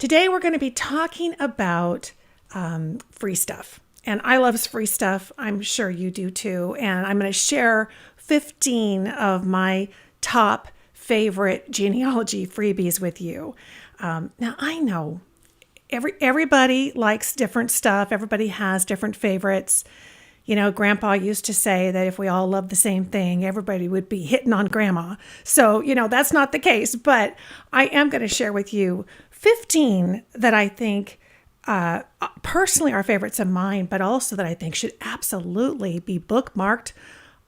Today we're going to be talking about free stuff. And I love free stuff. I'm sure you do too. And I'm going to share 15 of my top favorite genealogy freebies with you. Now, I know everybody likes different stuff. Everybody has different favorites. You know, Grandpa used to say that if we all loved the same thing, everybody would be hitting on Grandma. So, that's not the case. But I am going to share with you 15 that I think personally are favorites of mine, but also that I think should absolutely be bookmarked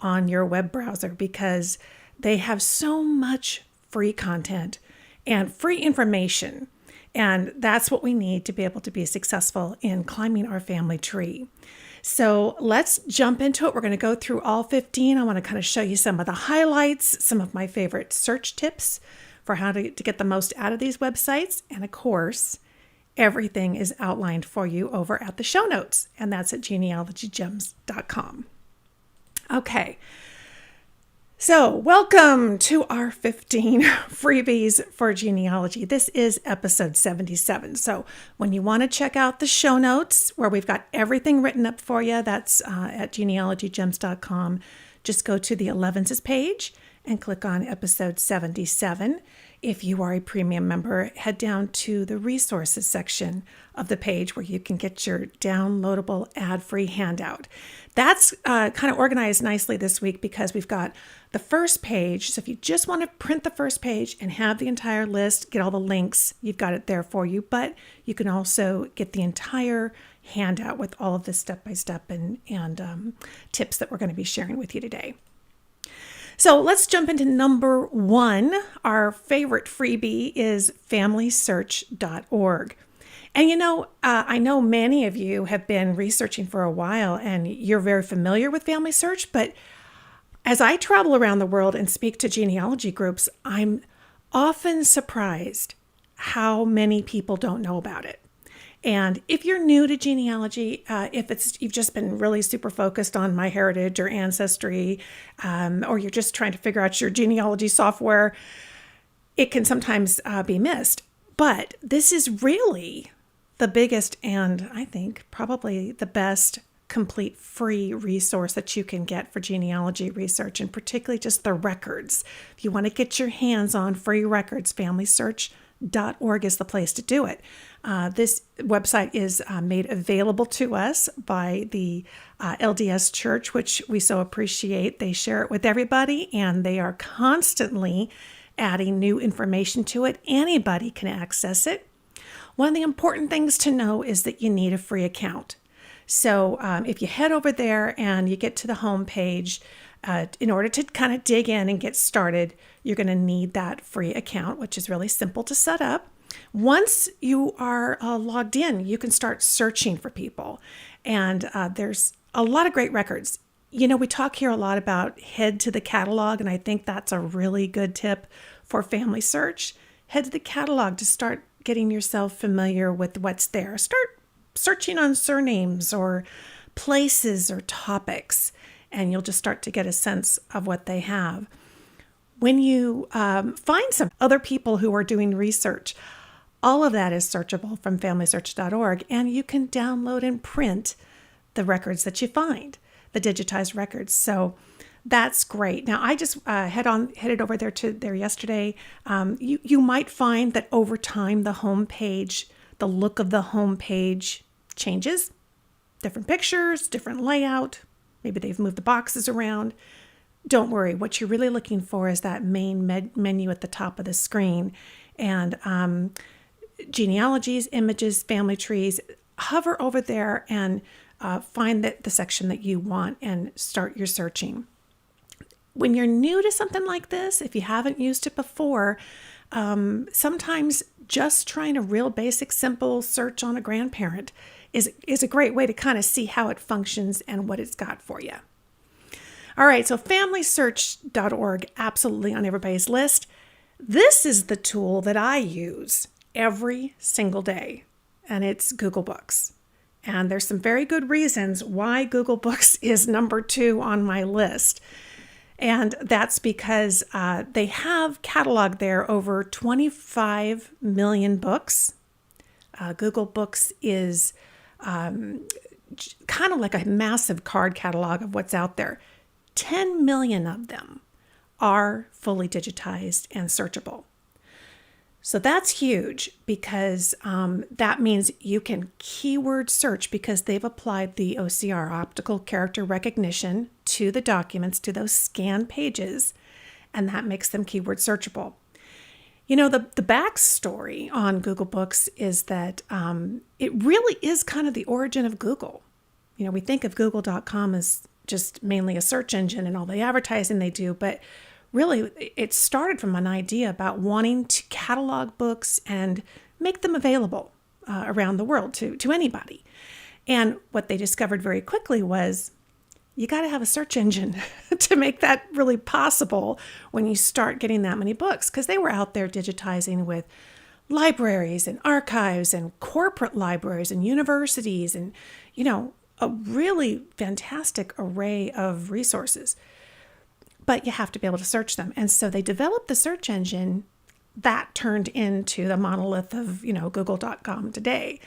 on your web browser because they have so much free content and free information. And that's what we need to be able to be successful in climbing our family tree. So let's jump into it. We're going to go through all 15. I want to kind of show you some of the highlights, some of my favorite search tips for how to get the most out of these websites. And of course, everything is outlined for you over at the show notes, and that's at genealogygems.com. Okay. So welcome to our 15 freebies for genealogy. This is episode 77. So when you want to check out the show notes where we've got everything written up for you, that's at genealogygems.com. Just go to the 11s page and click on episode 77. If you are a premium member, head down to the resources section of the page where you can get your downloadable ad-free handout. That's kind of organized nicely this week because we've got the first page. So if you just want to print the first page and have the entire list, get all the links, you've got it there for you. But you can also get the entire handout with all of the step-by-step and tips that we're going to be sharing with you today. So let's jump into number one. Our favorite freebie is FamilySearch.org. And I know many of you have been researching for a while and you're very familiar with Family Search, but as I travel around the world and speak to genealogy groups, I'm often surprised how many people don't know about it. And if you're new to genealogy, if you've just been really super focused on MyHeritage or Ancestry, or you're just trying to figure out your genealogy software, it can sometimes be missed. But this is really the biggest and I think probably the best complete free resource that you can get for genealogy research, and particularly just the records. If you want to get your hands on free records, FamilySearch.org is the place to do it. This website is made available to us by the LDS Church, which we so appreciate. They share it with everybody, and they are constantly adding new information to it. Anybody can access it. One of the important things to know is that you need a free account. So if you head over there and you get to the home page, in order to kind of dig in and get started, you're going to need that free account, which is really simple to set up. Once you are logged in, you can start searching for people. And there's a lot of great records. We talk here a lot about head to the catalog, and I think that's a really good tip for Family Search. Head to the catalog to start getting yourself familiar with what's there. Start searching on surnames or places or topics, and you'll just start to get a sense of what they have. When you find some other people who are doing research, all of that is searchable from FamilySearch.org, and you can download and print the records that you find, the digitized records. So that's great. Now, I just headed over there yesterday. You might find that over time, the homepage, the look of the homepage changes. Different pictures, different layout. Maybe they've moved the boxes around. Don't worry. What you're really looking for is that main menu at the top of the screen. And genealogies, images, family trees, hover over there and find the section that you want and start your searching. When you're new to something like this, if you haven't used it before, sometimes just trying a real basic, simple search on a grandparent is a great way to kind of see how it functions and what it's got for you. All right, so FamilySearch.org, absolutely on everybody's list. This is the tool that I use every single day, and it's Google Books. And there's some very good reasons why Google Books is number 2 on my list. And that's because they have cataloged there over 25 million books. Google Books is kind of like a massive card catalog of what's out there. 10 million of them are fully digitized and searchable. So that's huge because that means you can keyword search because they've applied the OCR, optical character recognition, to the documents, to those scanned pages, and that makes them keyword searchable. You know, the backstory on Google Books is that it really is kind of the origin of Google. You know, we think of Google.com as just mainly a search engine and all the advertising they do, but really it started from an idea about wanting to catalog books and make them available around the world to anybody. And what they discovered very quickly was you got to have a search engine to make that really possible when you start getting that many books, because they were out there digitizing with libraries and archives and corporate libraries and universities and, you know, a really fantastic array of resources. But you have to be able to search them. And so they developed the search engine that turned into the monolith of, you know, Google.com today.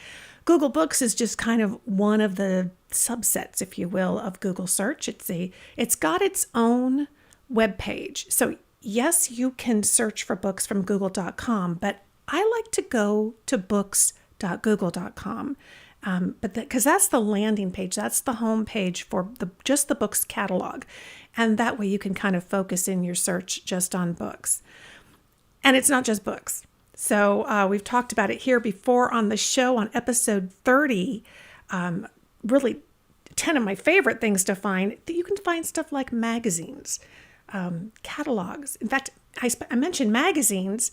Google Books is just kind of one of the subsets, if you will, of Google search. It's got its own web page. So yes, you can search for books from Google.com, but I like to go to books.google.com. Because that's the landing page, that's the home page for just the books catalog. And that way you can kind of focus in your search just on books. And it's not just books. So we've talked about it here before on the show on episode 30. Really 10 of my favorite things to find. You can find stuff like magazines, catalogs. In fact, I mentioned magazines.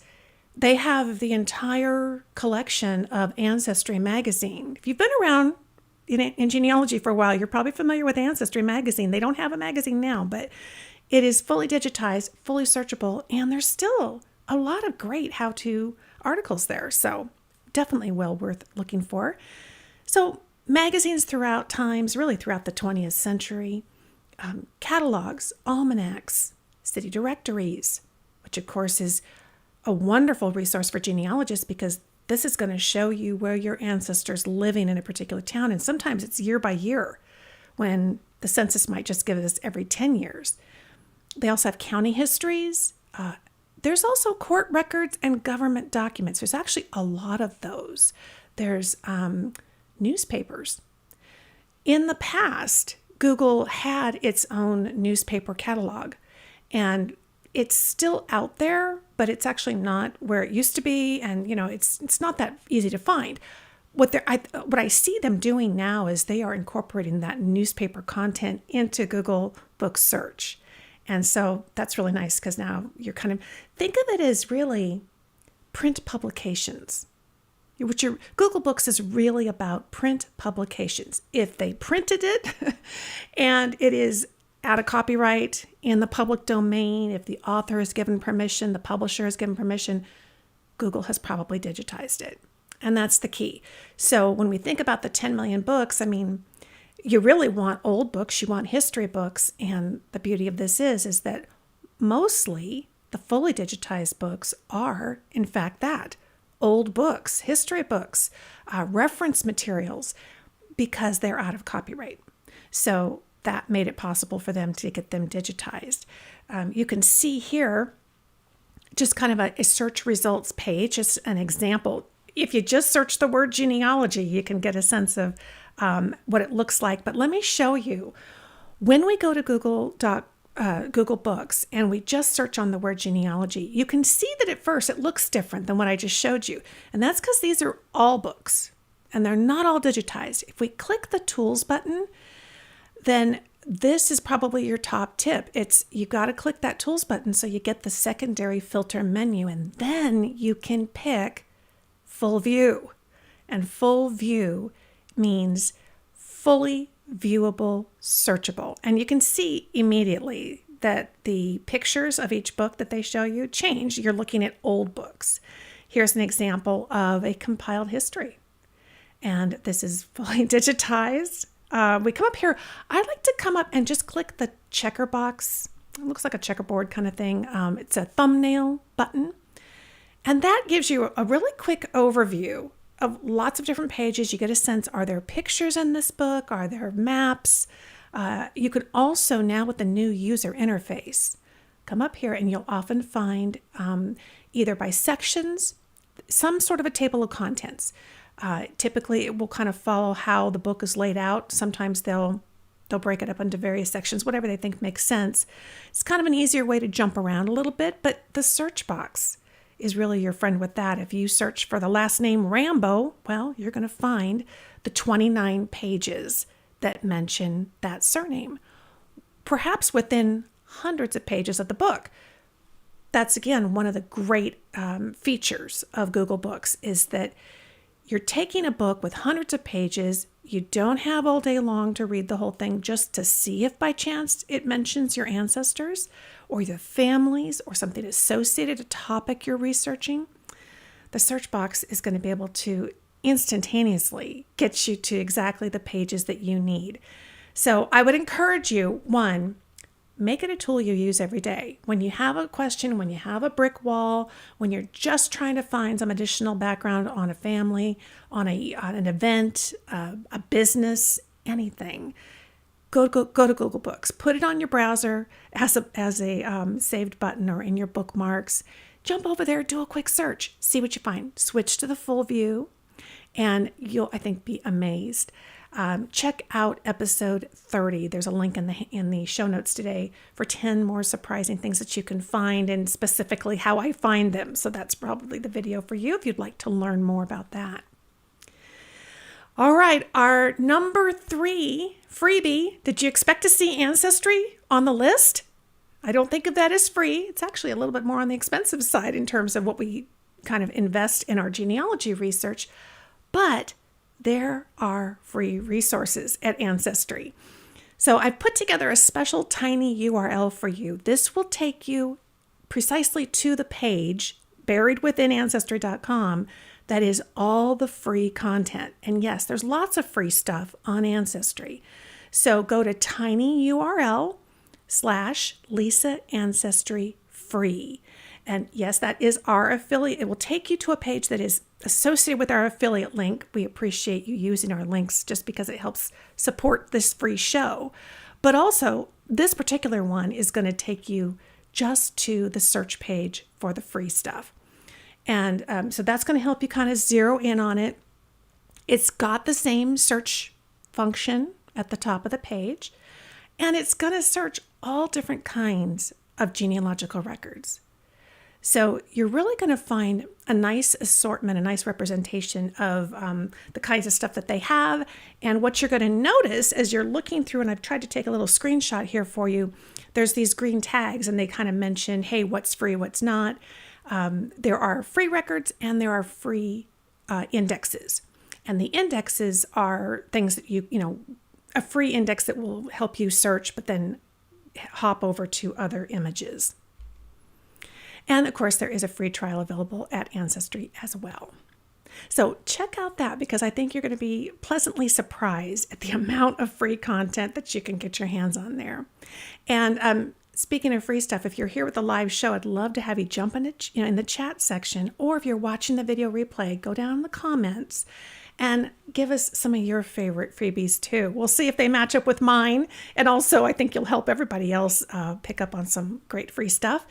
They have the entire collection of Ancestry magazine. If you've been around in genealogy for a while, you're probably familiar with Ancestry magazine. They don't have a magazine now, but it is fully digitized, fully searchable, and there's still a lot of great how-to articles there. So definitely well worth looking for. So magazines throughout times, really throughout the 20th century, catalogs, almanacs, city directories, which of course is a wonderful resource for genealogists because this is going to show you where your ancestors living in a particular town. And sometimes it's year by year when the census might just give us every 10 years. They also have county histories. There's also court records and government documents. There's actually a lot of those. There's newspapers. In the past, Google had its own newspaper catalog, and it's still out there, but it's actually not where it used to be, and you know it's not that easy to find. What I see them doing now is they are incorporating that newspaper content into Google Book Search. And so that's really nice because now you're kind of, think of it as really print publications. Google Books is really about print publications. If they printed it and it is out of copyright in the public domain, if the author is given permission, the publisher has given permission, Google has probably digitized it. And that's the key. So when we think about the 10 million books, I mean, you really want old books, you want history books, and the beauty of this is that mostly the fully digitized books are, in fact, that. Old books, history books, reference materials, because they're out of copyright. So that made it possible for them to get them digitized. You can see here just kind of a search results page, just an example. If you just search the word genealogy, you can get a sense of what it looks like. But let me show you. When we go to Google Books and we just search on the word genealogy, you can see that at first it looks different than what I just showed you. And that's because these are all books and they're not all digitized. If we click the tools button, then this is probably your top tip. You got to click that tools button so you get the secondary filter menu, and then you can pick full view. And full view means fully viewable, searchable. And you can see immediately that the pictures of each book that they show you change. You're looking at old books. Here's an example of a compiled history. And this is fully digitized. We come up here. I like to come up and just click the checker box. It looks like a checkerboard kind of thing. It's a thumbnail button. And that gives you a really quick overview of lots of different pages. You get a sense, are there pictures in this book? Are there maps? You could also, now with the new user interface, come up here and you'll often find either by sections, some sort of a table of contents. Typically, it will kind of follow how the book is laid out. Sometimes they'll break it up into various sections, whatever they think makes sense. It's kind of an easier way to jump around a little bit, but the search box is really your friend with that. If you search for the last name Rambo, well, you're going to find the 29 pages that mention that surname, perhaps within hundreds of pages of the book. That's, again, one of the great features of Google Books, is that you're taking a book with hundreds of pages. You don't have all day long to read the whole thing just to see if by chance it mentions your ancestors or your families or something associated, a topic you're researching. The search box is going to be able to instantaneously get you to exactly the pages that you need. So I would encourage you, one, make it a tool you use every day. When you have a question, when you have a brick wall, when you're just trying to find some additional background on a family, on an event, a business, anything, go to Google Books. Put it on your browser as a saved button or in your bookmarks. Jump over there, do a quick search, see what you find. Switch to the full view, and you'll, I think, be amazed. Check out episode 30. There's a link in the show notes today for 10 more surprising things that you can find, and specifically how I find them. So that's probably the video for you if you'd like to learn more about that. All right, our number 3 freebie. Did you expect to see Ancestry on the list? I don't think of that as free. It's actually a little bit more on the expensive side in terms of what we kind of invest in our genealogy research. But there are free resources at Ancestry. So I've put together a special tiny URL for you. This will take you precisely to the page buried within Ancestry.com that is all the free content. And yes, there's lots of free stuff on Ancestry. So go to tinyurl/Lisa Ancestry free. And yes, that is our affiliate. It will take you to a page that is associated with our affiliate link. We appreciate you using our links just because it helps support this free show. But also, this particular one is going to take you just to the search page for the free stuff. And so that's going to help you kind of zero in on it. It's got the same search function at the top of the page, and it's going to search all different kinds of genealogical records. So you're really going to find a nice assortment, a nice representation of the kinds of stuff that they have. And what you're going to notice as you're looking through, and I've tried to take a little screenshot here for you, there's these green tags and they kind of mention, hey, what's free, what's not. There are free records and there are free indexes. And the indexes are things that a free index that will help you search, but then hop over to other images. And of course, there is a free trial available at Ancestry as well. So check out that, because I think you're going to be pleasantly surprised at the amount of free content that you can get your hands on there. And speaking of free stuff, if you're here with the live show, I'd love to have you jump in the chat section, or if you're watching the video replay, go down in the comments and give us some of your favorite freebies too. We'll see if they match up with mine. And also, I think you'll help everybody else pick up on some great free stuff.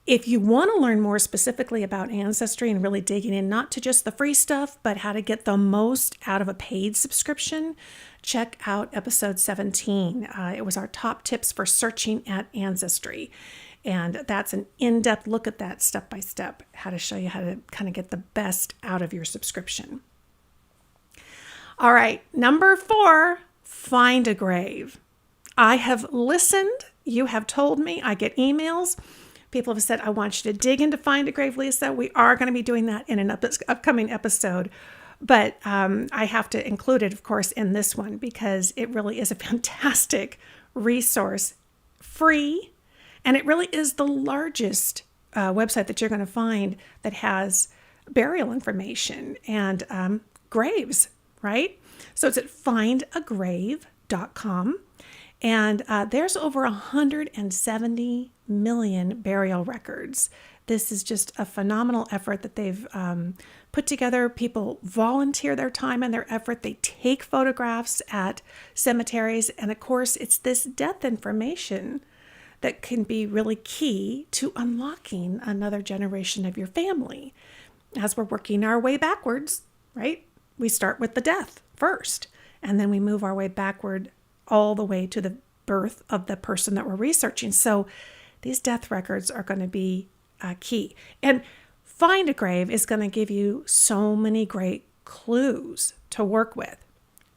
If you want to learn more specifically about Ancestry and really digging in, not to just the free stuff, but how to get the most out of a paid subscription, check out episode 17. It was our top tips for searching at Ancestry. And that's an in-depth look at that step by step, how to show you how to kind of get the best out of your subscription. All right, number 4, FindaGrave. I have listened. You have told me. I get emails. People have said, I want you to dig into FindaGrave, Lisa. We are going to be doing that in an upcoming episode. But I have to include it, of course, in this one because it really is a fantastic resource, free. And it really is the largest website that you're going to find that has burial information and graves, right? So it's at findagrave.com. And there's over 170 million burial records. This is just a phenomenal effort that they've put together. People volunteer their time and their effort. They take photographs at cemeteries. And of course, it's this death information that can be really key to unlocking another generation of your family. As we're working our way backwards, right? We start with the death first, and then we move our way backward all the way to the birth of the person that we're researching. So these death records are going to be key. And FindaGrave is going to give you so many great clues to work with.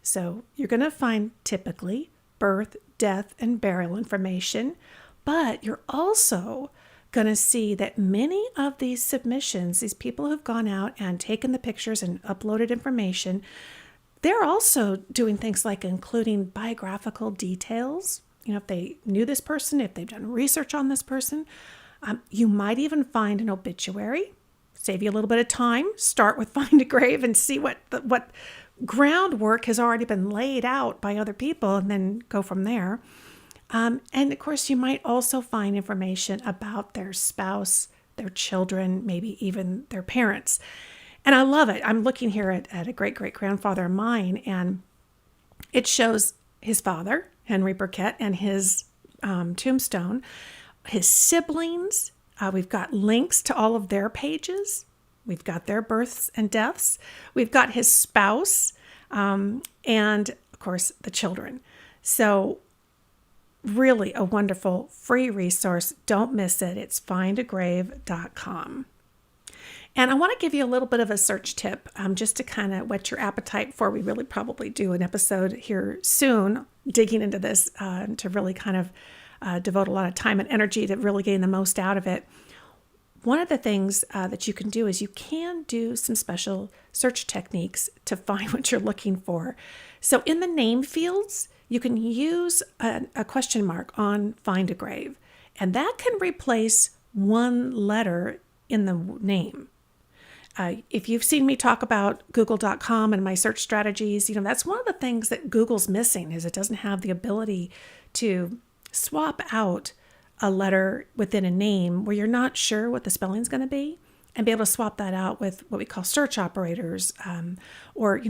So you're going to find typically birth, death, and burial information, but you're also going to see that many of these submissions, these people who've gone out and taken the pictures and uploaded information, they're also doing things like including biographical details. You know, if they knew this person, if they've done research on this person, you might even find an obituary. Save you a little bit of time. Start with FindaGrave and see what groundwork has already been laid out by other people, and then go from there. And of course, you might also find information about their spouse, their children, maybe even their parents. And I love it. I'm looking here at a great-great-grandfather of mine, and it shows his father, Henry Burkett, and his tombstone, his siblings. We've got links to all of their pages. We've got their births and deaths. We've got his spouse, and of course, the children. So really a wonderful free resource. Don't miss it. It's findagrave.com. And I want to give you a little bit of a search tip just to kind of whet your appetite before we really probably do an episode here soon, digging into this to really kind of devote a lot of time and energy to really getting the most out of it. One of the things that you can do is you can do some special search techniques to find what you're looking for. So in the name fields, you can use a question mark on FindaGrave, and that can replace one letter in the name. If you've seen me talk about Google.com and my search strategies, that's one of the things that Google's missing is it doesn't have the ability to swap out a letter within a name where you're not sure what the spelling's going to be, and be able to swap that out with what we call search operators, or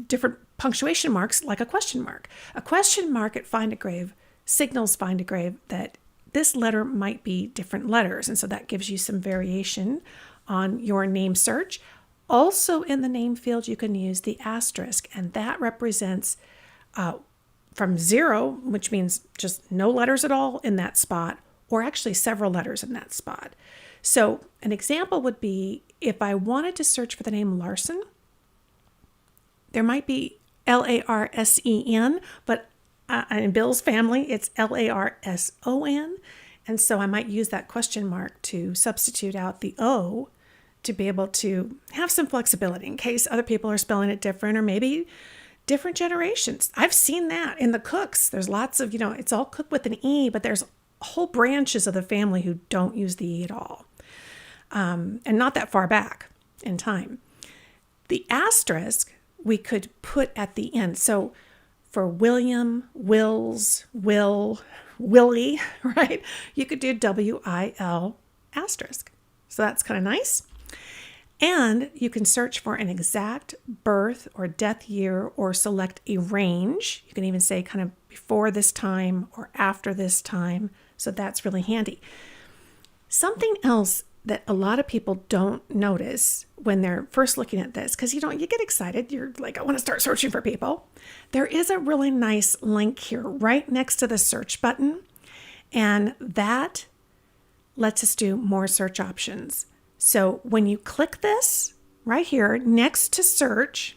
different punctuation marks like a question mark. A question mark at FindaGrave signals FindaGrave that this letter might be different letters, and so that gives you some variation on your name search. Also in the name field, you can use the asterisk, and that represents from 0, which means just no letters at all in that spot, or actually several letters in that spot. So an example would be if I wanted to search for the name Larson, there might be Larsen, but in Bill's family, it's Larson. And so I might use that question mark to substitute out the O to be able to have some flexibility in case other people are spelling it different, or maybe different generations. I've seen that in the Cookes. There's lots of, it's all Cooke with an E, but there's whole branches of the family who don't use the E at all. And not that far back in time. The asterisk we could put at the end. So for William, Wills, Will, Willie, right? You could do WIL asterisk. So that's kind of nice. And you can search for an exact birth or death year, or select a range. You can even say kind of before this time or after this time. So that's really handy. Something else that a lot of people don't notice when they're first looking at this, because you get excited. You're like, I want to start searching for people. There is a really nice link here right next to the search button, and that lets us do more search options. So when you click this right here next to search,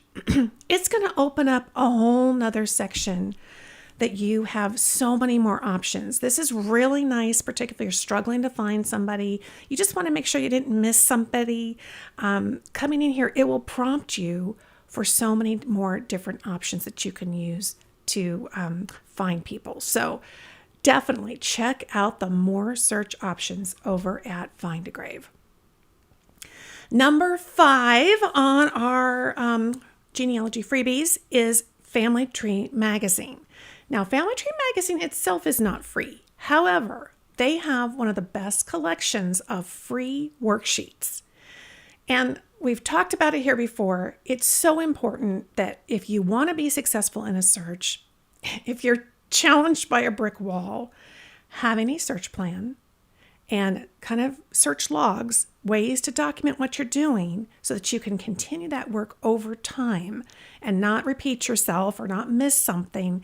it's going to open up a whole nother section that you have so many more options. This is really nice, particularly if you're struggling to find somebody. You just want to make sure you didn't miss somebody. Coming in here, it will prompt you for so many more different options that you can use to find people. So definitely check out the more search options over at FindaGrave. Number 5 on our genealogy freebies is Family Tree Magazine. Now, Family Tree Magazine itself is not free. However, they have one of the best collections of free worksheets. And we've talked about it here before. It's so important that if you want to be successful in a search, if you're challenged by a brick wall, having a search plan and kind of search logs, ways to document what you're doing so that you can continue that work over time and not repeat yourself or not miss something.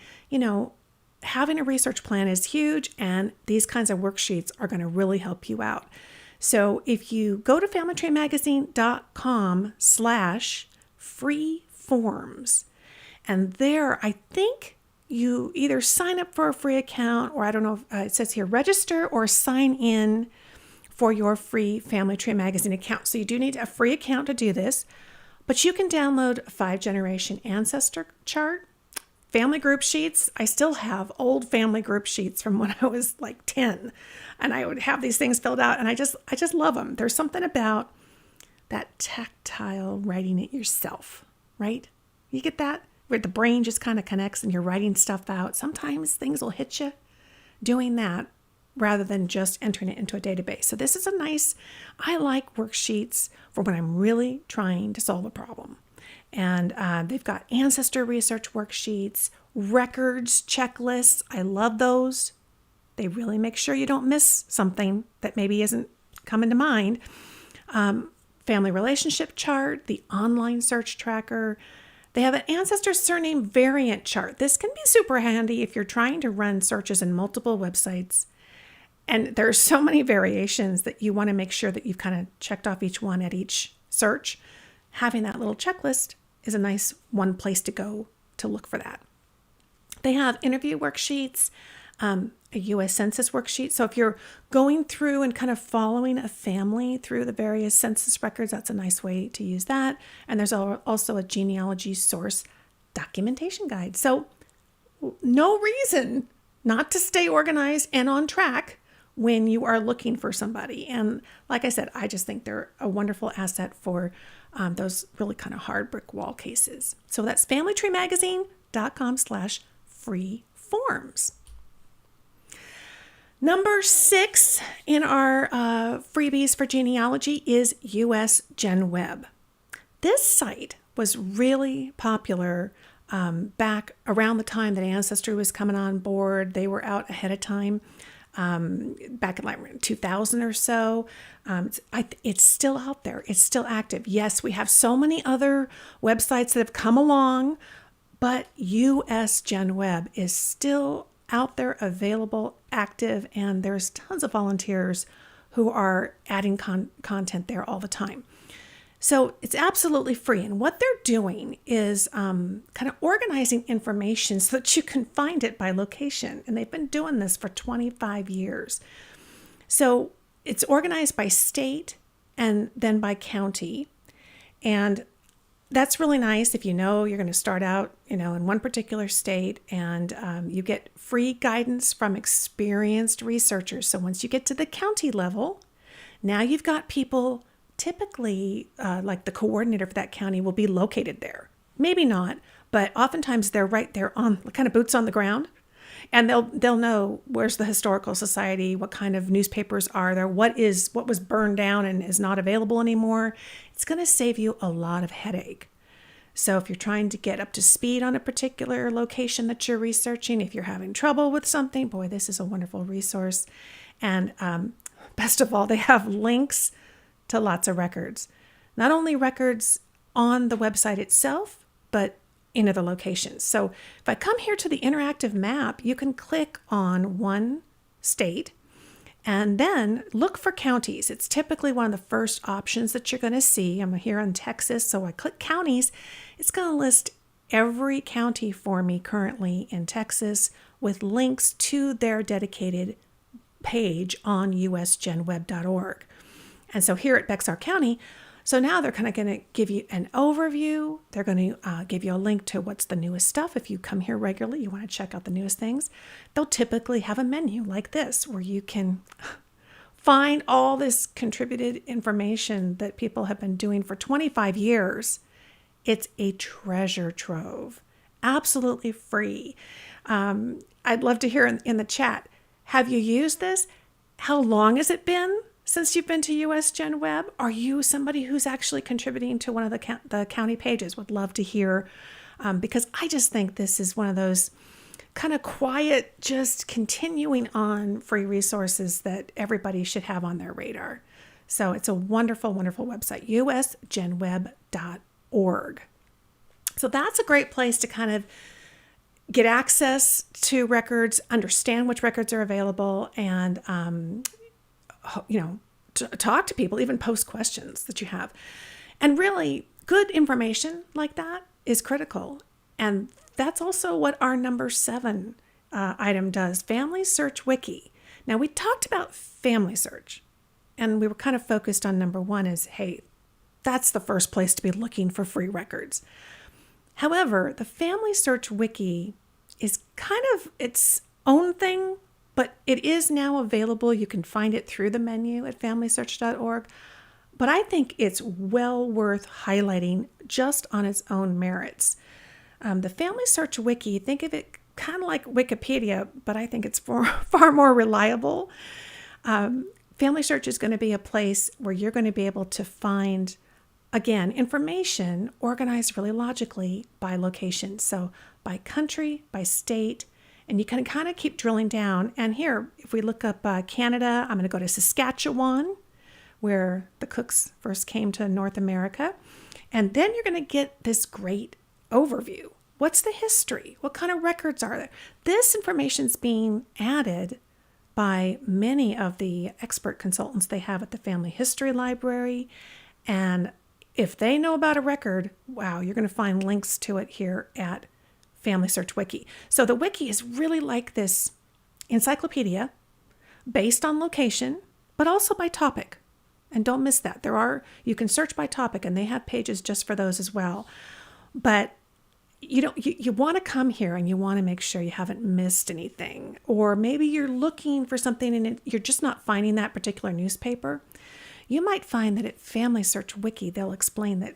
Having a research plan is huge, and these kinds of worksheets are going to really help you out. So if you go to FamilyTreeMagazine.com/free forms, and there I think you either sign up for a free account, or I don't know if it says here register or sign in for your free Family Tree Magazine account. So you do need a free account to do this, but you can download a 5-generation ancestor chart, family group sheets. I still have old family group sheets from when I was like 10, and I would have these things filled out, and I just love them. There's something about that tactile writing it yourself, right? You get that? Where the brain just kind of connects and you're writing stuff out. Sometimes things will hit you doing that rather than just entering it into a database. So this is I like worksheets for when I'm really trying to solve a problem. And they've got ancestor research worksheets, records, checklists. I love those. They really make sure you don't miss something that maybe isn't coming to mind. Family relationship chart, the online search tracker. They have an ancestor surname variant chart. This can be super handy if you're trying to run searches in multiple websites. And there's so many variations that you want to make sure that you've kind of checked off each one at each search. Having that little checklist is a nice one place to go to look for that. They have interview worksheets, a US Census worksheet. So if you're going through and kind of following a family through the various census records, that's a nice way to use that. And there's also a genealogy source documentation guide. So no reason not to stay organized and on track when you are looking for somebody. And like I said, I just think they're a wonderful asset for those really kind of hard brick wall cases. So that's FamilyTreeMagazine.com/free forms. Number 6 in our freebies for genealogy is US GenWeb. This site was really popular back around the time that Ancestry was coming on board. They were out ahead of time. Back in like 2000 or so. It's still out there. It's still active. Yes, we have so many other websites that have come along, but US GenWeb is still out there, available, active, and there's tons of volunteers who are adding content there all the time. So it's absolutely free. And what they're doing is kind of organizing information so that you can find it by location. And they've been doing this for 25 years. So it's organized by state and then by county. And that's really nice if you know you're going to start out, in one particular state, and you get free guidance from experienced researchers. So once you get to the county level, now you've got people. Typically, like the coordinator for that county will be located there. Maybe not, but oftentimes they're right there on kind of boots on the ground, and they'll know where's the historical society, what kind of newspapers are there, what was burned down and is not available anymore. It's going to save you a lot of headache. So if you're trying to get up to speed on a particular location that you're researching, if you're having trouble with something, boy, this is a wonderful resource. And best of all, they have links to lots of records. Not only records on the website itself, but in other locations. So if I come here to the interactive map, you can click on one state and then look for counties. It's typically one of the first options that you're going to see. I'm here in Texas, so I click counties. It's going to list every county for me currently in Texas with links to their dedicated page on usgenweb.org. And so here at Bexar County, so now they're kind of going to give you an overview. They're going to give you a link to what's the newest stuff. If you come here regularly, you want to check out the newest things. They'll typically have a menu like this where you can find all this contributed information that people have been doing for 25 years. It's a treasure trove, absolutely free. I'd love to hear in the chat, have you used this? How long has it been since you've been to US GenWeb? Are you somebody who's actually contributing to one of the county pages? Would love to hear, because I just think this is one of those kind of quiet, just continuing on free resources that everybody should have on their radar. So it's a wonderful, wonderful website, usgenweb.org. So that's a great place to kind of get access to records, understand which records are available, and talk to people, even post questions that you have. And really, good information like that is critical. And that's also what our number 7 item does, FamilySearch Wiki. Now, we talked about FamilySearch, and we were kind of focused on number 1 is, hey, that's the first place to be looking for free records. However, the FamilySearch Wiki is kind of its own thing, but it is now available. You can find it through the menu at FamilySearch.org. But I think it's well worth highlighting just on its own merits. The FamilySearch Wiki, think of it kind of like Wikipedia, but I think it's far more reliable. FamilySearch is going to be a place where you're going to be able to find, again, information organized really logically by location. So by country, by state, and you can kind of keep drilling down. And here, if we look up Canada, I'm going to go to Saskatchewan, where the Cookes first came to North America. And then you're going to get this great overview. What's the history? What kind of records are there? This information's being added by many of the expert consultants they have at the Family History Library. And if they know about a record, wow, you're going to find links to it here at FamilySearch Wiki. So the wiki is really like this encyclopedia based on location, but also by topic. And don't miss that. You can search by topic, and they have pages just for those as well. But you want to come here and you want to make sure you haven't missed anything. Or maybe you're looking for something and you're just not finding that particular newspaper. You might find that at FamilySearch Wiki, they'll explain that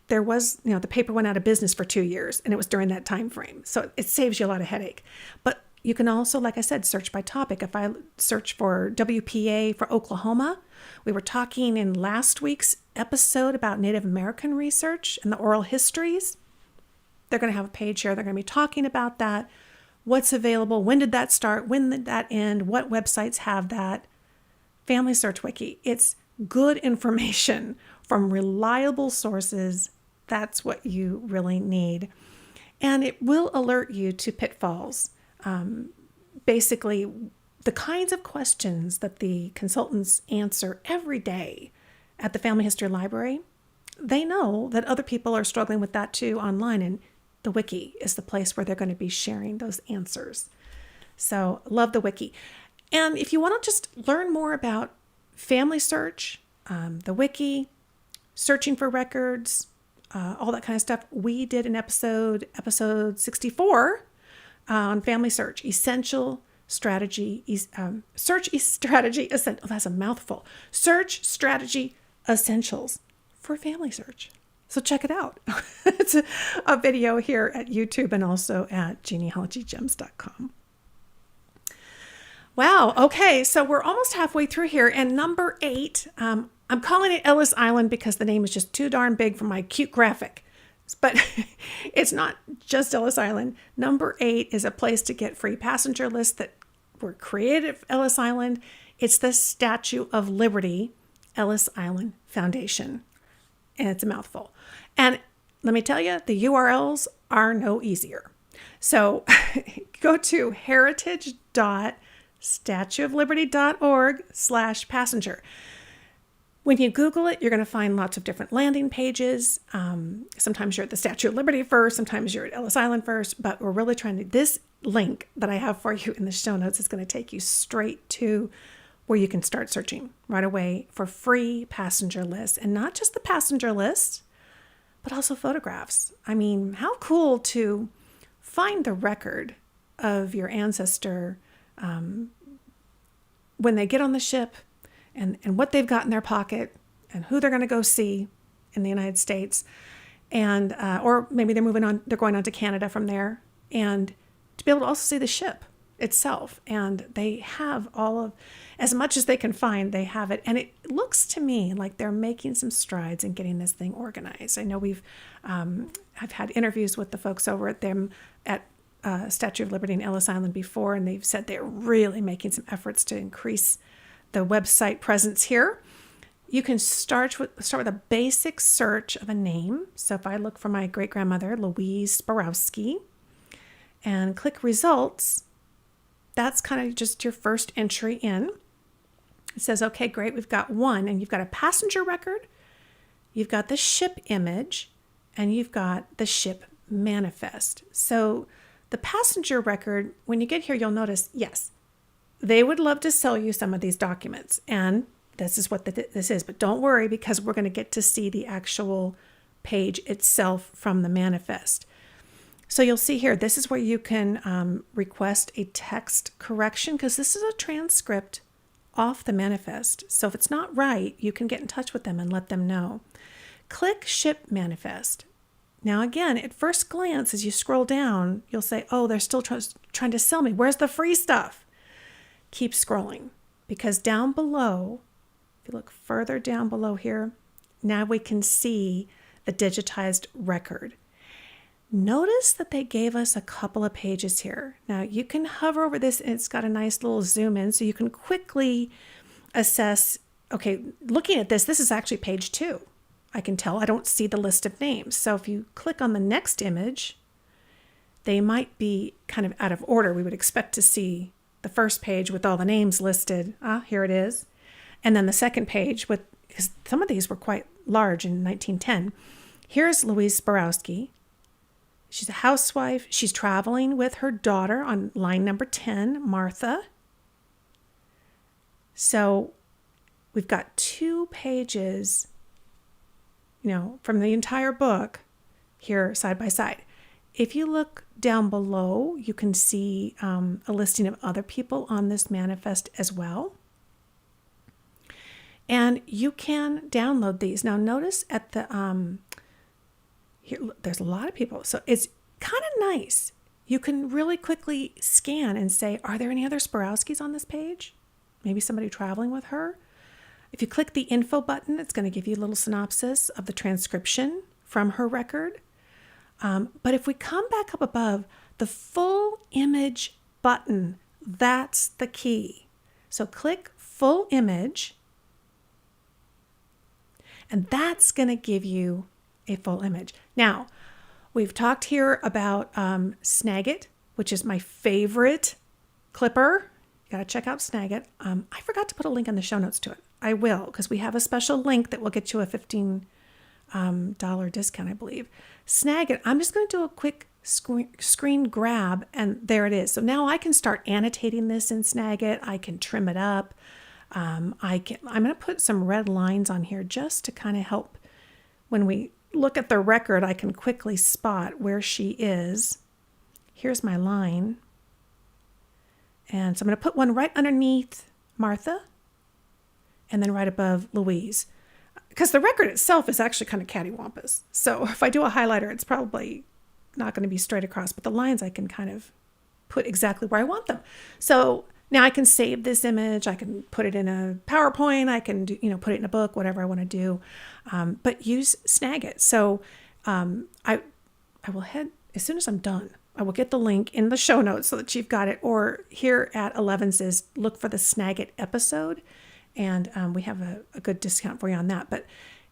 there was, the paper went out of business for 2 years, and it was during that time frame. So it saves you a lot of headache. But you can also, like I said, search by topic. If I search for WPA for Oklahoma, we were talking in last week's episode about Native American research and the oral histories. They're going to have a page here. They're going to be talking about that. What's available? When did that start? When did that end? What websites have that? FamilySearch Wiki. It's good information from reliable sources. That's what you really need. And it will alert you to pitfalls. Basically, the kinds of questions that the consultants answer every day at the Family History Library, they know that other people are struggling with that too online, and the wiki is the place where they're going to be sharing those answers. So love the wiki. And if you want to just learn more about FamilySearch, the wiki, searching for records, all that kind of stuff, we did an episode 64 on FamilySearch, essential strategy, search strategy, that's a mouthful, search strategy essentials for FamilySearch. So check it out. It's a video here at YouTube and also at genealogygems.com. Wow. Okay. So we're almost halfway through here. And number 8, I'm calling it Ellis Island because the name is just too darn big for my cute graphic. But it's not just Ellis Island. Number 8 is a place to get free passenger lists that were created at Ellis Island. It's the Statue of Liberty, Ellis Island Foundation. And it's a mouthful. And let me tell you, the URLs are no easier. So go to heritage.statueofliberty.org/passenger. When you Google it, you're going to find lots of different landing pages. Sometimes you're at the Statue of Liberty first, sometimes you're at Ellis Island first, but we're really trying to, this link that I have for you in the show notes is going to take you straight to where you can start searching right away for free passenger lists. And not just the passenger list, but also photographs. I mean, how cool to find the record of your ancestor when they get on the ship, and what they've got in their pocket and who they're going to go see in the United States. And, or maybe they're going on to Canada from there, and to be able to also see the ship itself. And they have all of, as much as they can find, they have it. And it looks to me like they're making some strides in getting this thing organized. I know I've had interviews with the folks over at them at Statue of Liberty in Ellis Island before, and they've said they're really making some efforts to increase the website presence here. You can start with a basic search of a name. So if I look for my great-grandmother, Louise Borowski, and click results, that's kind of just your first entry in. It says, okay, great, we've got one, and you've got a passenger record, you've got the ship image, and you've got the ship manifest. So the passenger record, when you get here, you'll notice, yes, they would love to sell you some of these documents, and this is what this is. But don't worry, because we're going to get to see the actual page itself from the manifest. So you'll see here, this is where you can request a text correction, because this is a transcript off the manifest. So if it's not right, you can get in touch with them and let them know. Click Ship Manifest. Now again, at first glance, as you scroll down, you'll say, oh, they're still trying to sell me. Where's the free stuff? Keep scrolling, because down below, if you look further down below here, now we can see the digitized record. Notice that they gave us a couple of pages here. Now you can hover over this, and it's got a nice little zoom in, so you can quickly assess, okay, looking at this is actually page 2. I can tell I don't see the list of names. So if you click on the next image, they might be kind of out of order. We would expect to see the first page with all the names listed. Here it is. And then the second page because some of these were quite large in 1910. Here's Louise Borowski. She's a housewife. She's traveling with her daughter on line number 10, Martha. So we've got 2 pages, from the entire book here side by side. If you look down below, you can see a listing of other people on this manifest as well. And you can download these. Now notice at the, here, there's a lot of people. So it's kind of nice. You can really quickly scan and say, are there any other Sporowskis on this page? Maybe somebody traveling with her. If you click the info button, it's going to give you a little synopsis of the transcription from her record. But if we come back up above, the full image button, that's the key. So click full image, and that's going to give you a full image. Now, we've talked here about Snagit, which is my favorite clipper. You got to check out Snagit. I forgot to put a link in the show notes to it. I will, because we have a special link that will get you a $15 discount, I believe. Snagit, I'm just going to do a quick screen grab, and there it is. So now I can start annotating this in Snagit. I can trim it up. I'm going to put some red lines on here just to kind of help when we look at the record. I can quickly spot where she is. Here's my line. And so I'm going to put one right underneath Martha and then right above Louise, because the record itself is actually kind of cattywampus. So if I do a highlighter, it's probably not going to be straight across, but the lines I can kind of put exactly where I want them. So now I can save this image. I can put it in a PowerPoint. I can put it in a book, whatever I want to do, but use Snagit. So I will head, as soon as I'm done, I will get the link in the show notes so that you've got it. Or here at 11 says, look for the Snagit episode. And we have a good discount for you on that. But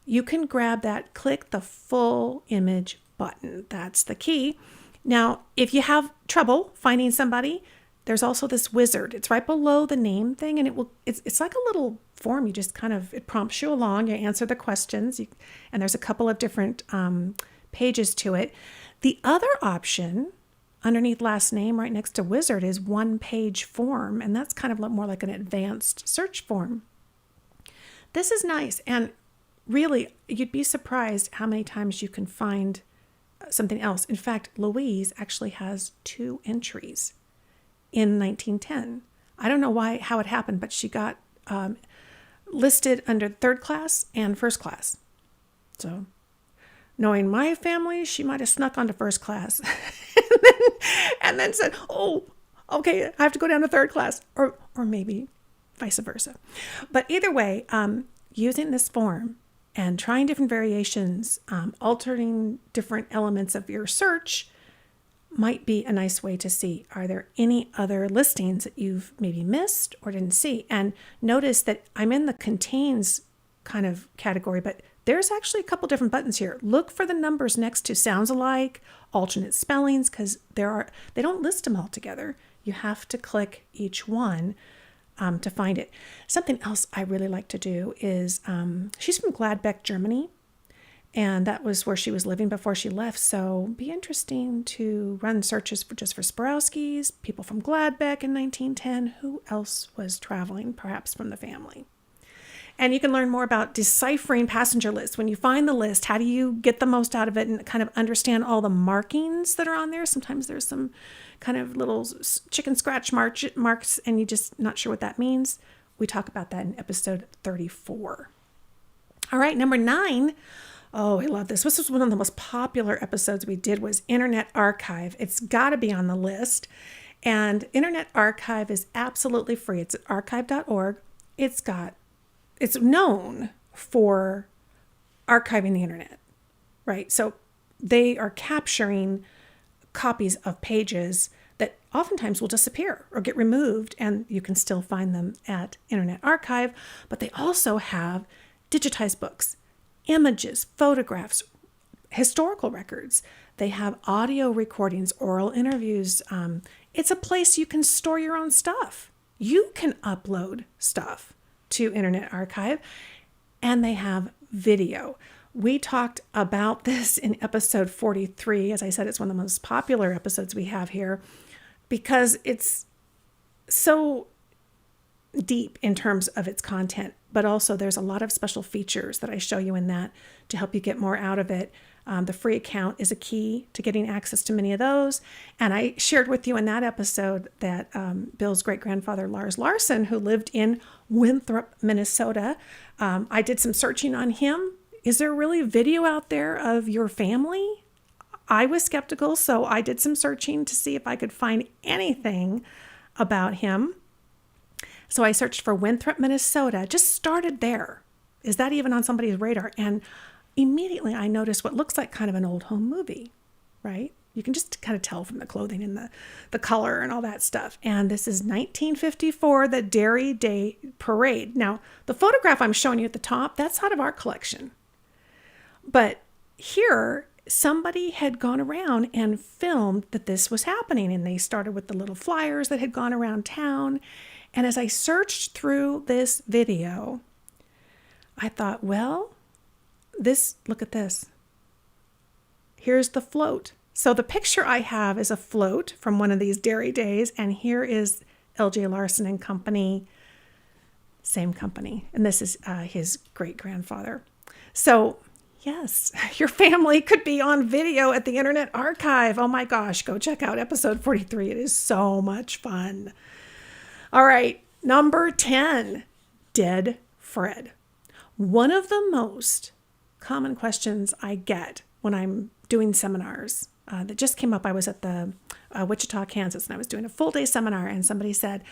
you can grab that, click the full image button. That's the key. Now, if you have trouble finding somebody, there's also this wizard. It's right below the name thing, and it's like a little form. You just it prompts you along. You answer the questions, and there's a couple of different pages to it. The other option underneath last name, right next to wizard, is one-page form, and that's kind of more like an advanced search form. This is nice, and really, you'd be surprised how many times you can find something else. In fact, Louise actually has 2 entries in 1910. I don't know how it happened, but she got listed under 3rd class and 1st class. So knowing my family, she might have snuck onto 1st class and then said, oh, Okay, I have to go down to third class, or maybe vice versa. But either way, using this form and trying different variations, altering different elements of your search might be a nice way to see, are there any other listings that you've maybe missed or didn't see? And notice that I'm in the contains kind of category, but there's actually a couple different buttons here. Look for the numbers next to sounds alike, alternate spellings, because they don't list them all together. You have to click each one to find it. Something else I really like to do is, she's from Gladbeck, Germany, and that was where she was living before she left. So be interesting to run searches for Sborowskis, people from Gladbeck in 1910. Who else was traveling, perhaps from the family? And you can learn more about deciphering passenger lists. When you find the list, how do you get the most out of it and kind of understand all the markings that are on there? Sometimes there's some kind of little chicken scratch marks and you're just not sure what that means. We talk about that in episode 34. All right, number 9. Oh, I love this. This was one of the most popular episodes we did, was Internet Archive. It's got to be on the list. And Internet Archive is absolutely free. It's at archive.org. It's known for archiving the internet, right? So they are capturing copies of pages that oftentimes will disappear or get removed, and you can still find them at Internet Archive. But they also have digitized books, images, photographs, historical records. They have audio recordings, oral interviews. It's a place you can store your own stuff. You can upload stuff to Internet Archive, and they have video. We talked about this in episode 43. As I said, it's one of the most popular episodes we have here because it's so deep in terms of its content, but also there's a lot of special features that I show you in that to help you get more out of it. The free account is a key to getting access to many of those. And I shared with you in that episode that Bill's great-grandfather, Lars Larson, who lived in Winthrop, Minnesota, I did some searching on him. Is there really video out there of your family? I was skeptical, so I did some searching to see if I could find anything about him. So I searched for Winthrop, Minnesota, just started there. Is that even on somebody's radar? And immediately I noticed what looks like kind of an old home movie, right? You can just kind of tell from the clothing and the color and all that stuff. And this is 1954, the Dairy Day Parade. Now, the photograph I'm showing you at the top, that's out of our collection. But here, somebody had gone around and filmed that this was happening. And they started with the little flyers that had gone around town. And as I searched through this video, I thought, well, look at this. Here's the float. So the picture I have is a float from one of these dairy days. And here is L.J. Larson and Company, same company. And this is his great-grandfather. So yes, your family could be on video at the Internet Archive. Oh my gosh, go check out episode 43. It is so much fun. All right, number 10, DeadFred. One of the most common questions I get when I'm doing seminars that just came up. I was at the Wichita, Kansas, and I was doing a full day seminar, and somebody said,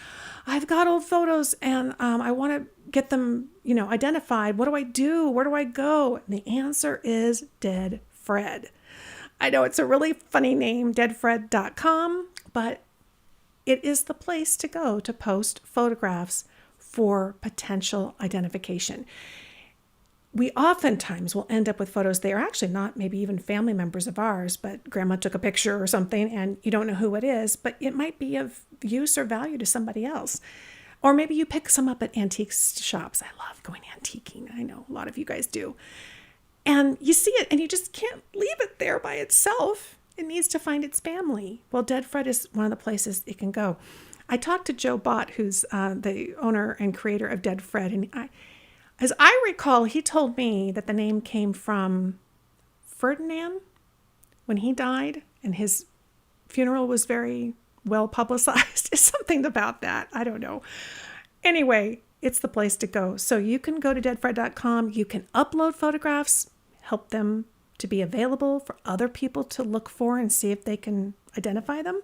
I've got old photos and I want to get them, identified. What do I do? Where do I go? And the answer is DeadFred. I know it's a really funny name, DeadFred.com, but it is the place to go to post photographs for potential identification. We oftentimes will end up with photos. They are actually not maybe even family members of ours, but grandma took a picture or something and you don't know who it is, but it might be of use or value to somebody else. Or maybe you pick some up at antique shops. I love going antiquing. I know a lot of you guys do. And you see it and you just can't leave it there by itself. It needs to find its family. Well, DeadFred is one of the places it can go. I talked to Joe Bott, who's the owner and creator of DeadFred, and as I recall, he told me that the name came from Ferdinand when he died, and his funeral was very well publicized. Something about that. I don't know. Anyway, it's the place to go. So you can go to deadfred.com. You can upload photographs, help them to be available for other people to look for and see if they can identify them.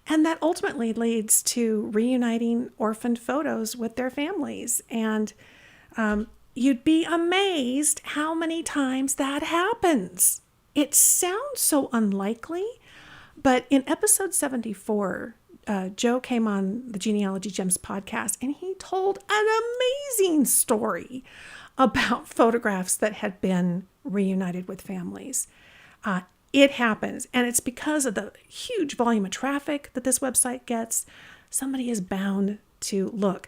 And that ultimately leads to reuniting orphaned photos with their families. And you'd be amazed how many times that happens. It sounds so unlikely, but in episode 74, Joe came on the Genealogy Gems podcast, and he told an amazing story about photographs that had been reunited with families. It happens, and it's because of the huge volume of traffic that this website gets. Somebody is bound to look,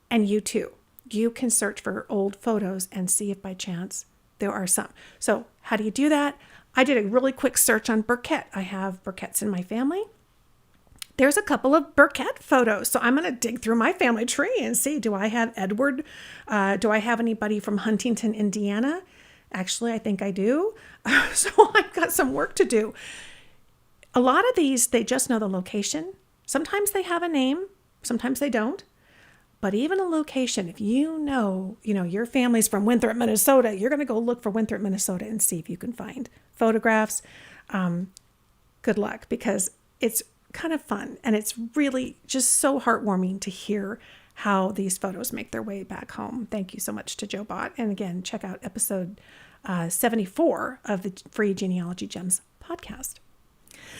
and you too. You can search for old photos and see if by chance there are some. So how do you do that? I did a really quick search on Burkett. I have Burketts in my family. There's a couple of Burkett photos. So I'm going to dig through my family tree and see, do I have Edward? Do I have anybody from Huntington, Indiana? Actually, I think I do. So I've got some work to do. A lot of these, they just know the location. Sometimes they have a name. Sometimes they don't. But even a location, if you know your family's from Winthrop, Minnesota, you're going to go look for Winthrop, Minnesota and see if you can find photographs. Good luck, because it's kind of fun. And it's really just so heartwarming to hear how these photos make their way back home. Thank you so much to Joe Bott. And again, check out episode 74 of the Free Genealogy Gems podcast.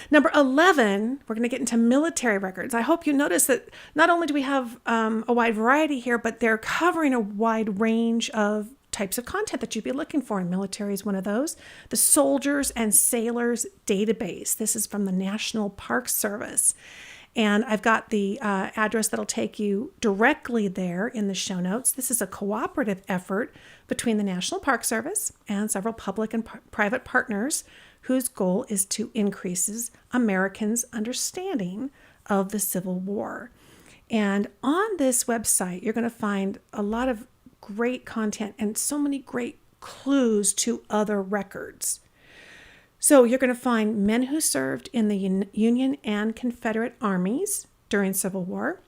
Number 11, we're going to get into military records. I hope you notice that not only do we have a wide variety here, but they're covering a wide range of types of content that you'd be looking for, and military is one of those. The Soldiers and Sailors Database. This is from the National Park Service. And I've got the address that'll take you directly there in the show notes. This is a cooperative effort between the National Park Service and several public and private partners whose goal is to increase Americans' understanding of the Civil War. And on this website, you're going to find a lot of great content and so many great clues to other records. So you're going to find men who served in the Union and Confederate armies during Civil War,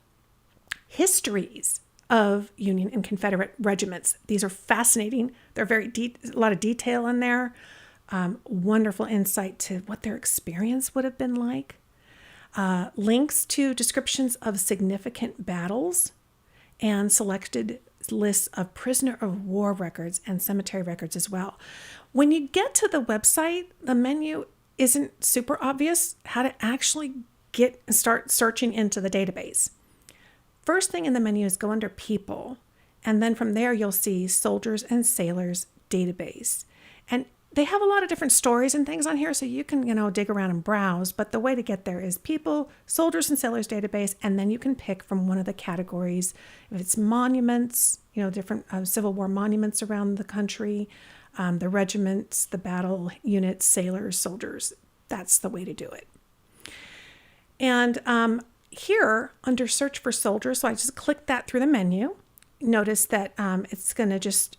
histories of Union and Confederate regiments. These are fascinating. They're a lot of detail in there. Wonderful insight to what their experience would have been like. Links to descriptions of significant battles and selected lists of prisoner of war records and cemetery records as well. When you get to the website, the menu isn't super obvious how to actually start searching into the database. First thing in the menu is go under people, and then from there you'll see Soldiers and Sailors Database. And they have a lot of different stories and things on here, so you can, dig around and browse. But the way to get there is People, Soldiers and Sailors Database, and then you can pick from one of the categories. If it's monuments, different Civil War monuments around the country, the regiments, the battle units, sailors, soldiers. That's the way to do it. And here under Search for Soldiers, so I just clicked that through the menu. Notice that it's going to just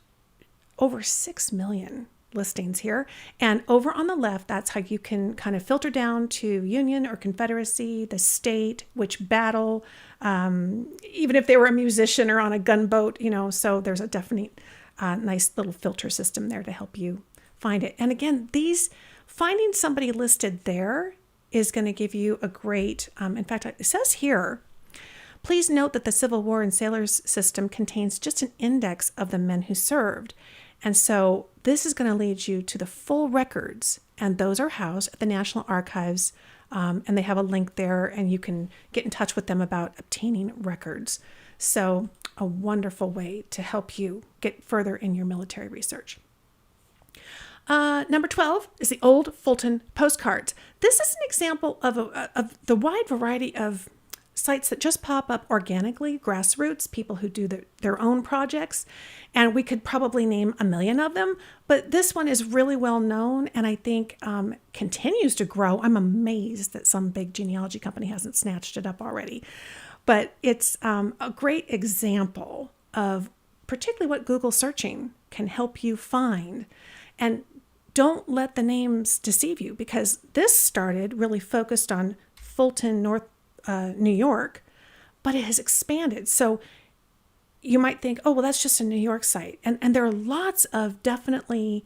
over 6 million listings here. And over on the left, that's how you can kind of filter down to Union or Confederacy, the state, which battle, even if they were a musician or on a gunboat, so there's a definite nice little filter system there to help you find it. And again, finding somebody listed there is going to give you a great, in fact, it says here, please note that the Civil War and Sailors system contains just an index of the men who served. And so this is going to lead you to the full records, and those are housed at the National Archives, and they have a link there, and you can get in touch with them about obtaining records. So a wonderful way to help you get further in your military research. Number 12 is the Old Fulton Postcards. This is an example of the wide variety of sites that just pop up organically, grassroots, people who do their own projects. And we could probably name a million of them, but this one is really well known and I think continues to grow. I'm amazed that some big genealogy company hasn't snatched it up already. But it's a great example of particularly what Google searching can help you find. And don't let the names deceive you, because this started really focused on Fulton, New York, but it has expanded. So you might think, oh, well, that's just a New York site. And there are lots of definitely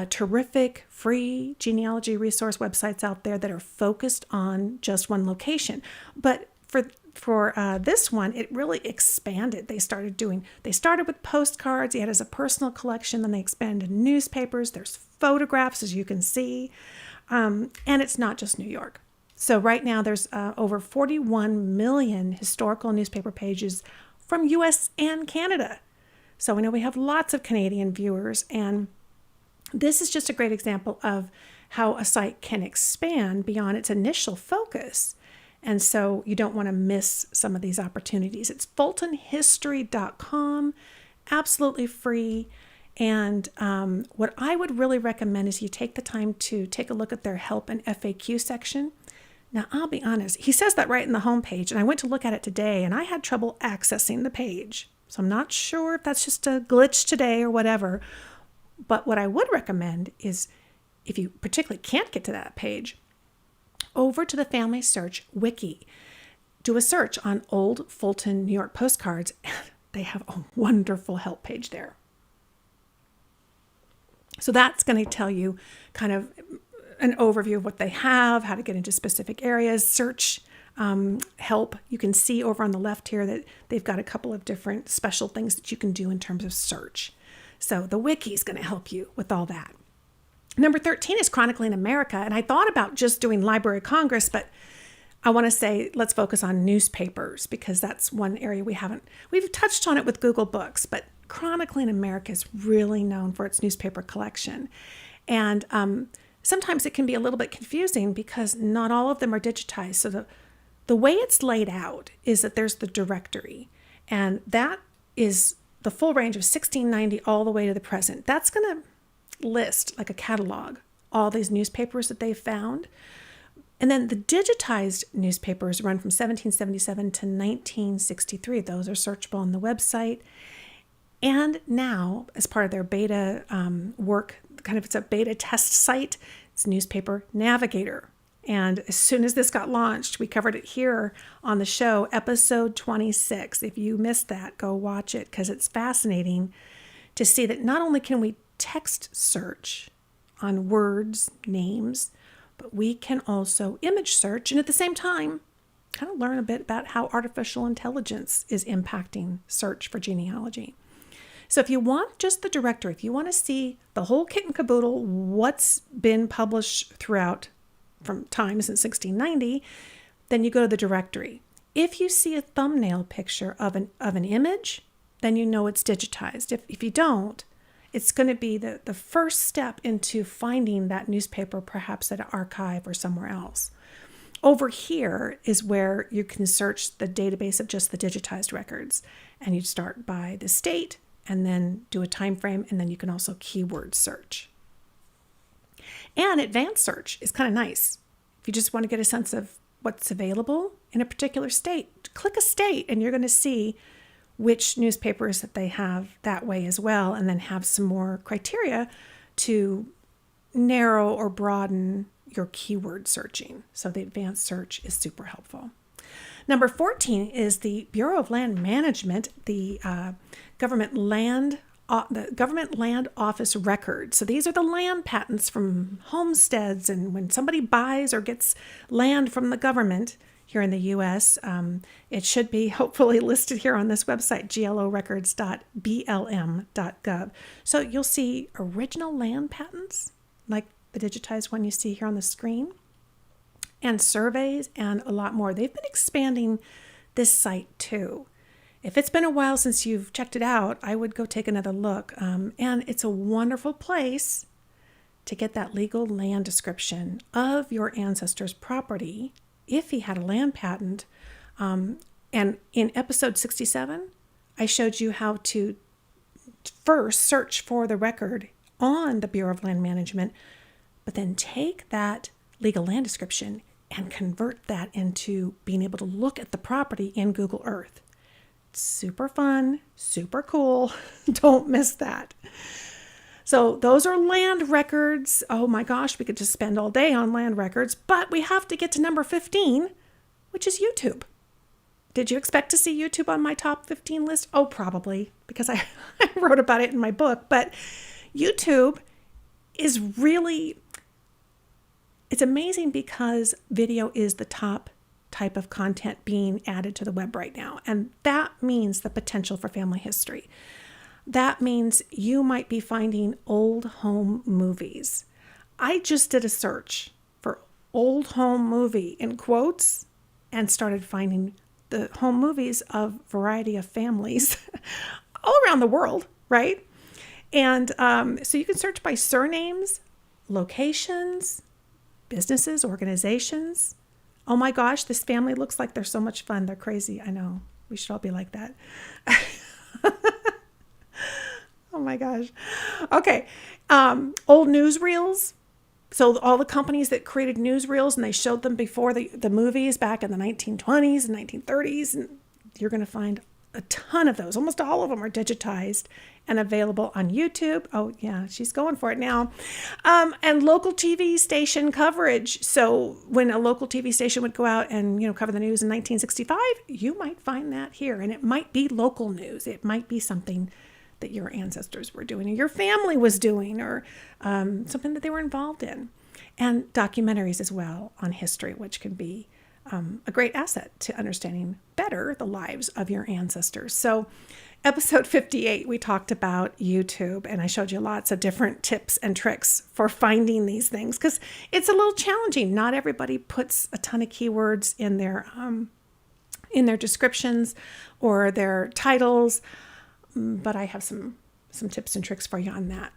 terrific free genealogy resource websites out there that are focused on just one location. But for this one, it really expanded. They started with postcards. He had as a personal collection. Then they expanded to newspapers. There's photographs, as you can see. And it's not just New York. So right now there's over 41 million historical newspaper pages from US and Canada. So we know we have lots of Canadian viewers, and this is just a great example of how a site can expand beyond its initial focus. And so you don't want to miss some of these opportunities. It's fultonhistory.com, absolutely free. And what I would really recommend is you take the time to take a look at their help and FAQ section. Now, I'll be honest, he says that right in the homepage, and I went to look at it today, and I had trouble accessing the page. So I'm not sure if that's just a glitch today or whatever. But what I would recommend is, if you particularly can't get to that page, over to the FamilySearch Wiki. Do a search on Old Fulton, New York postcards, and they have a wonderful help page there. So that's going to tell you kind of an overview of what they have, how to get into specific areas, search help. You can see over on the left here that they've got a couple of different special things that you can do in terms of search. So the wiki is going to help you with all that. Number 13 is Chronicling America. And I thought about just doing Library of Congress, but I want to say let's focus on newspapers, because that's one area we've touched on it with Google Books, but Chronicling America is really known for its newspaper collection. And sometimes it can be a little bit confusing because not all of them are digitized. So the way it's laid out is that there's the directory, and that is the full range of 1690 all the way to the present. That's going to list, like a catalog, all these newspapers that they've found. And then the digitized newspapers run from 1777 to 1963. Those are searchable on the website. And now, as part of their beta work, it's a beta test site, it's Newspaper Navigator. And as soon as this got launched, we covered it here on the show, episode 26. If you missed that, go watch it, because it's fascinating to see that not only can we text search on words, names, but we can also image search, and at the same time, kind of learn a bit about how artificial intelligence is impacting search for genealogy. So if you want just the directory, if you want to see the whole kit and caboodle, what's been published throughout from time since 1690, then you go to the directory. If you see a thumbnail picture of an image, then you know it's digitized. If you don't, it's going to be the first step into finding that newspaper, perhaps at an archive or somewhere else. Over here is where you can search the database of just the digitized records. And you start by the state and then do a time frame, and then you can also keyword search. And advanced search is kind of nice. If you just want to get a sense of what's available in a particular state, click a state and you're going to see which newspapers that they have that way as well, and then have some more criteria to narrow or broaden your keyword searching. So the advanced search is super helpful. Number 14 is the Bureau of Land Management, the government land office records. So these are the land patents from homesteads, and when somebody buys or gets land from the government here in the U.S., it should be hopefully listed here on this website, glorecords.blm.gov. So you'll see original land patents, like the digitized one you see here on the screen, and surveys, and a lot more. They've been expanding this site too. If it's been a while since you've checked it out, I would go take another look. And it's a wonderful place to get that legal land description of your ancestor's property if he had a land patent. And in episode 67, I showed you how to first search for the record on the Bureau of Land Management, but then take that legal land description and convert that into being able to look at the property in Google Earth. Super fun, super cool. Don't miss that. So those are land records. Oh my gosh, we could just spend all day on land records, but we have to get to number 15, which is YouTube. Did you expect to see YouTube on my top 15 list? Oh, probably, because I wrote about it in my book. But YouTube is really, it's amazing because video is the top type of content being added to the web right now. And that means the potential for family history. That means you might be finding old home movies. I just did a search for old home movie in quotes and started finding the home movies of a variety of families all around the world, right? And so you can search by surnames, locations, businesses, organizations. Oh my gosh, this family looks like they're so much fun. They're crazy. I know. We should all be like that. Oh my gosh. Okay. Old newsreels. So all the companies that created newsreels and they showed them before the movies back in the 1920s and 1930s. And you're going to find a ton of those. Almost all of them are digitized and available on YouTube. Oh yeah, she's going for it now. And local TV station coverage. So when a local TV station would go out and, cover the news in 1965, you might find that here. And it might be local news. It might be something that your ancestors were doing or your family was doing or something that they were involved in. And documentaries as well on history, which can be a great asset to understanding better the lives of your ancestors. So episode 58, we talked about YouTube, and I showed you lots of different tips and tricks for finding these things because it's a little challenging. Not everybody puts a ton of keywords in their descriptions or their titles, but I have some tips and tricks for you on that.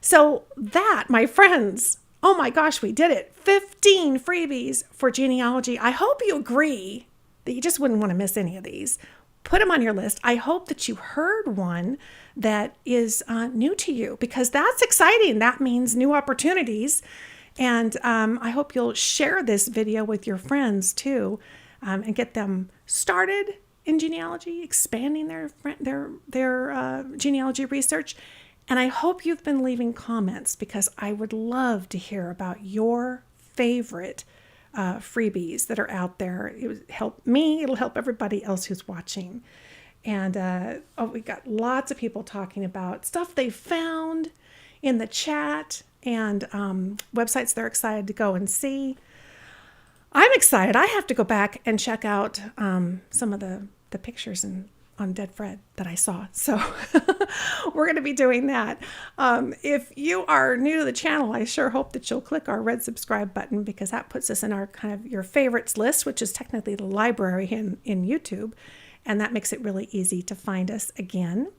So that, my friends, oh my gosh, we did it. 15 freebies for genealogy. I hope you agree that you just wouldn't want to miss any of these. Put them on your list. I hope that you heard one that is new to you because that's exciting. That means new opportunities. And I hope you'll share this video with your friends too and get them started in genealogy, expanding their genealogy research. And I hope you've been leaving comments because I would love to hear about your favorite freebies that are out there. It would help me. It'll help everybody else who's watching. And we got lots of people talking about stuff they found in the chat and websites they're excited to go and see. I'm excited. I have to go back and check out some of the pictures on DeadFred that I saw. So we're going to be doing that. If you are new to the channel, I sure hope that you'll click our red subscribe button because that puts us in our kind of your favorites list, which is technically the library in YouTube. And that makes it really easy to find us again.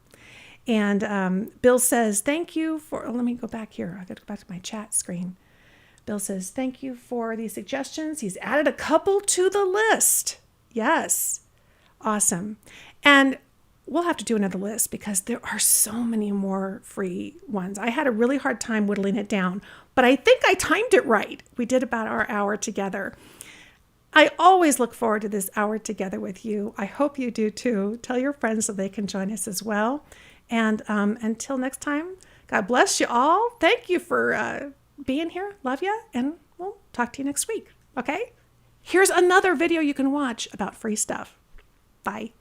And Bill says, thank you for, let me go back here. I got to go back to my chat screen. Bill says, thank you for these suggestions. He's added a couple to the list. Yes. Awesome. And we'll have to do another list because there are so many more free ones. I had a really hard time whittling it down, but I think I timed it right. We did about our hour together. I always look forward to this hour together with you. I hope you do too. Tell your friends so they can join us as well. And until next time, God bless you all. Thank you for being here. Love you. And we'll talk to you next week. Okay? Here's another video you can watch about free stuff. Bye.